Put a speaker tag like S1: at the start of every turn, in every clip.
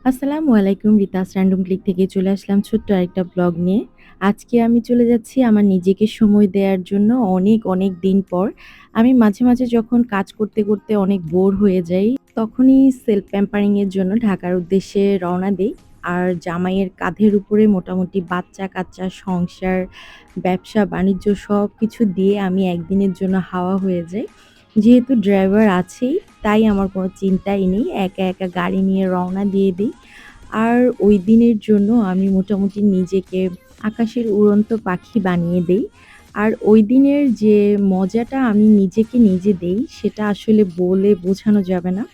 S1: আসসালামু আলাইকুম। রিতাস random click থেকে চলে আসলাম ছোট্ট আরেকটা ব্লগ নিয়ে। আজকে আমি চলে যাচ্ছি আমার নিজেকে সময় দেওয়ার জন্য অনেক দিন পর। আমি মাঝে মাঝে যখন কাজ করতে অনেক বোর হয়ে যাই, তখনই সেলফ প্যাম্পারিং এর জন্য ঢাকার উদ্দেশ্যে রওনা দেই। আর জামাইয়ের কাঁধের উপরে মোটামুটি বাচ্চা-কাচ্চা, সংসার, ব্যবসা-বাণিজ্য সবকিছু দিয়ে আমি একদিনের জন্য হাওয়া হয়ে যাই। যেহেতু ড্রাইভার আছেই, তাই আমার কোনো চিন্তাই নেই। একা গাড়ি নিয়ে রওনা দিয়ে দিই। আর ওই দিনের জন্য আমি মোটামুটি নিজেকে আকাশের উড়ন্ত পাখি বানিয়ে দেই। আর ওই দিনের যে মজাটা আমি নিজেকে নিজে দেই, সেটা আসলে বলে বোঝানো যাবে না।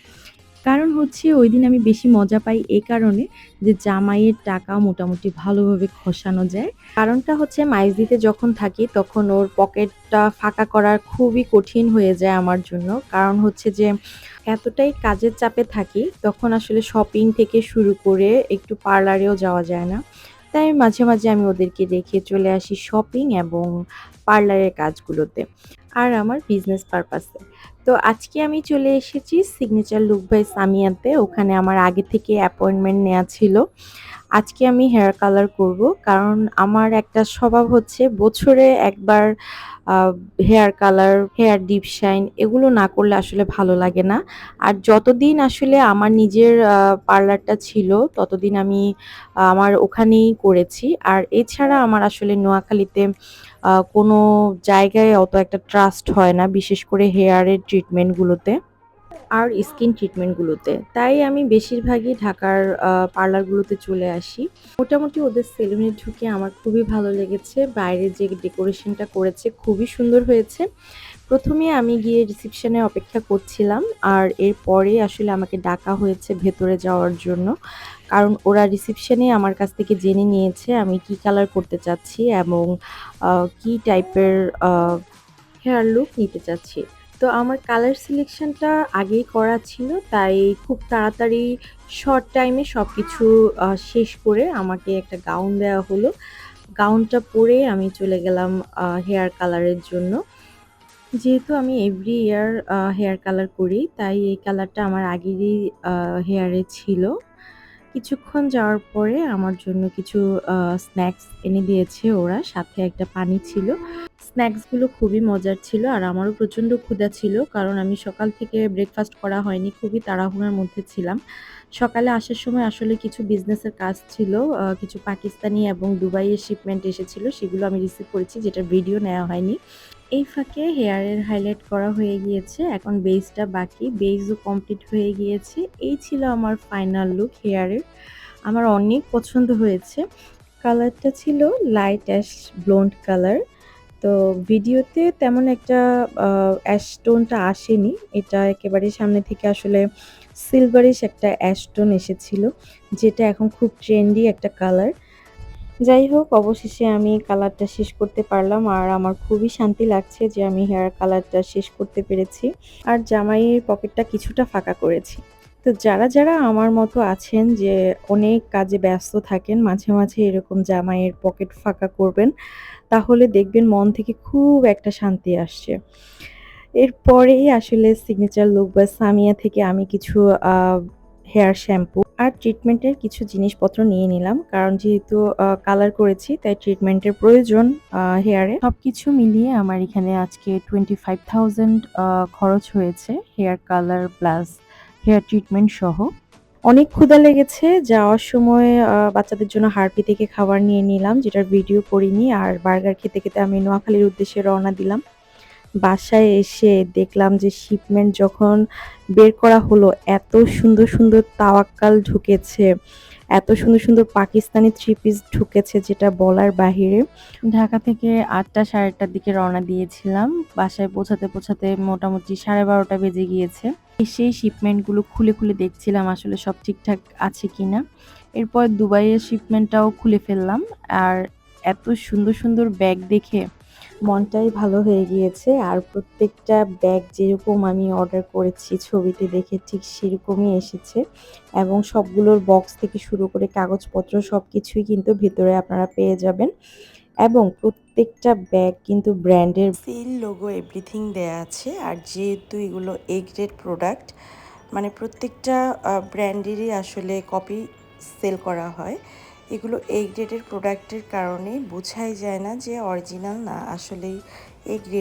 S1: কারণ হচ্ছে ওইদিন আমি বেশি মজা পাই এ কারণে যে জামাইয়ের টাকা মোটামুটি ভালোভাবে খসানো যায়। কারণটা হচ্ছে মাইজদিতে যখন থাকি তখন ওর পকেটটা ফাঁকা করা খুবই কঠিন হয়ে যায় আমার জন্য। কারণ হচ্ছে যে এতটাই কাজের চাপে থাকি তখন আসলে শপিং থেকে শুরু করে একটু পার্লারেও যাওয়া যায় না। তাই মাঝে মাঝে আমি ওদেরকে রেখে চলে আসি শপিং এবং পার্লারের কাজগুলোতে। আর আমার বিজনেস পারপাসে। তো আজকে আমি চলে এসেছি সিগনেচার লুক বাই সামিয়াতে। ওখানে আমার আগে থেকে অ্যাপয়েন্টমেন্ট নেওয়া ছিল। আজকে আমি হেয়ার কালার করব। কারণ আমার একটা স্বভাব হচ্ছে বছরে একবার a hair colour, hair deep shine এগুলো না করলে আসলে ভালো লাগে না। আর যতদিন আসলে আমার নিজের পার্লারটা ছিল ততদিন আমি আমার ওখানেই করেছি। আর এছাড়া আমার আসলে নোয়াখালীতে কোনো জায়গায় অত একটা ট্রাস্ট হয় না, বিশেষ করে হেয়ারের ট্রিটমেন্টগুলোতে আর স্কিন ট্রিটমেন্টগুলোতে। তাই আমি বেশিরভাগই ঢাকার পার্লারগুলোতে চলে আসি। মোটামুটি ওদের সেলুনে ঢুকে আমার খুবই ভালো লেগেছে। বাইরে যে ডেকোরেশনটা করেছে খুবই সুন্দর হয়েছে। ১ম এ আমি গিয়ে রিসেপশনে অপেক্ষা করছিলাম। আর এরপরে আসলে আমাকে ডাকা হয়েছে ভেতরে যাওয়ার জন্য। কারণ ওরা রিসেপশনেই আমার কাছ থেকে জেনে নিয়েছে আমি কি কালার করতে চাচ্ছি এবং আ কি টাইপের আ হেয়ার লুক নিতে চাচ্ছি। তো আমার কালার সিলেকশনটা আগেই করা ছিল। তাই খুব তাড়াতাড়ি শর্ট টাইমে সবকিছু শেষ করে আমাকে একটা গাউন দেওয়া হলো। গাউনটা পরে আমি চলে গেলাম হেয়ার কালারের জন্য। যেহেতু আমি এভরি ইয়ার হেয়ার কালার করি, তাই এই কালারটা আমার আগেরই আ হেয়ারে ছিল। কিছুক্ষণ যাওয়ার পরে আমার জন্য কিছু আ স্ন্যাকস এনে দিয়েছে ওরা, সাথে একটা পানি ছিল। স্ন্যাকস গুলো খুবই মজার ছিল আর আমারও প্রচন্ড ক্ষুধা ছিল। কারণ আমি সকাল থেকে ব্রেকফাস্ট করা হয়নি, খুবই তাড়াহুড়ার মধ্যে ছিলাম। সকালে আসার সময় আসলে কিছু বিজনেসের কাজ ছিল। কিছু পাকিস্তানি এবং দুবাইয়ের শিপমেন্ট এসেছিল, সেগুলো আমি রিসিভ করেছি যেটার ভিডিও নেওয়া হয়নি। এই ফাঁকে হেয়ারের হাইলাইট করা হয়ে গিয়েছে। এখন বেইসটা বাকি। বেইসও কমপ্লিট হয়ে গিয়েছে। এই ছিল আমার ফাইনাল লুক হেয়ারের। আমার অনেক পছন্দ হয়েছে। কালারটা ছিল লাইট অ্যাশ ব্লন্ড কালার। তো ভিডিওতে তেমন একটা অ্যাশ টোনটা আসেনি। এটা একেবারে সামনে থেকে আসলে সিলভারিশ একটা অ্যাশ টোন এসেছিল। যেটা এখন খুব ট্রেন্ডি একটা কালার। যাই হোক, অবশেষে আমি কালারটা শেষ করতে পারলাম। আর আমার খুবই শান্তি লাগছে যে আমি হেয়ার কালারটা শেষ করতে পেরেছি। আর জামাইয়ের পকেটটা কিছুটা ফাঁকা করেছি। তো যারা আমার মতো আছেন যে অনেক কাজে ব্যস্ত থাকেন, মাঝে মাঝে এরকম জামাইয়ের পকেট ফাঁকা করবেন, তাহলে দেখবেন মন থেকে খুব একটা শান্তি আসছে। এরপরেই আসলে সিগনেচার লুক বা সামিয়া থেকে আমি কিছু আ হেয়ার শ্যাম্পু আর ট্রিটমেন্টের কিছু জিনিসপত্র নিয়ে নিলাম। কারণ যেহেতু কালার করেছি তাই ট্রিটমেন্টের প্রয়োজন হেয়ারে। সবকিছু মিলিয়ে আমার এখানে আজকে 25,000 খরচ হয়েছে hair colour plus hair treatment সহ। অনেক ক্ষুধা লেগেছে। যাওয়ার সময় বাচ্চাদের জন্য হার্পি থেকে খাবার নিয়ে নিলাম, যেটার ভিডিও করিনি। আর বার্গার খেতে আমি নোয়াখালীর উদ্দেশ্যে রওনা দিলাম। বাসায় এসে দেখলাম যে শিপমেন্ট যখন বের করা হলো, এত সুন্দর তাওয়াক্কাল ঢুকেছে, এত সুন্দর পাকিস্তানি থ্রি পিস ঢুকেছে যেটা বলার বাহিরে। ঢাকা থেকে ৮টা ৮:৩০টার দিকে রওনা দিয়েছিলাম। বাসায় পৌঁছাতে মোটামুটি 12:30 বেজে গিয়েছে। এসেই শিপমেন্টগুলো খুলে দেখছিলাম আসলে সব ঠিকঠাক আছে কিনা। এরপর দুবাইয়ের শিপমেন্টটাও খুলে ফেললাম। আর এত সুন্দর ব্যাগ দেখে মনটাই ভালো হয়ে গিয়েছে। আর প্রত্যেকটা ব্যাগ যেরকম আমি অর্ডার করেছি ছবিতে দেখে ঠিক সেরকমই এসেছে এবং সবগুলোর বক্স থেকে শুরু করে কাগজপত্র সবকিছুই কিন্তু ভেতরে আপনারা পেয়ে যাবেন এবং প্রত্যেকটা ব্যাগ কিন্তু ব্র্যান্ডের সিল, লোগো এভরিথিং দেয়া আছে। আর যেহেতু এগুলো এ গ্রেড প্রোডাক্ট, মানে প্রত্যেকটা ব্র্যান্ডেরই আসলে কপি
S2: সেল করা হয়। এগুলো এ গ্রেডের প্রোডাক্টের কারণে বোঝাই যায় না যে অরিজিনাল না আসলেই এ গ্রেড।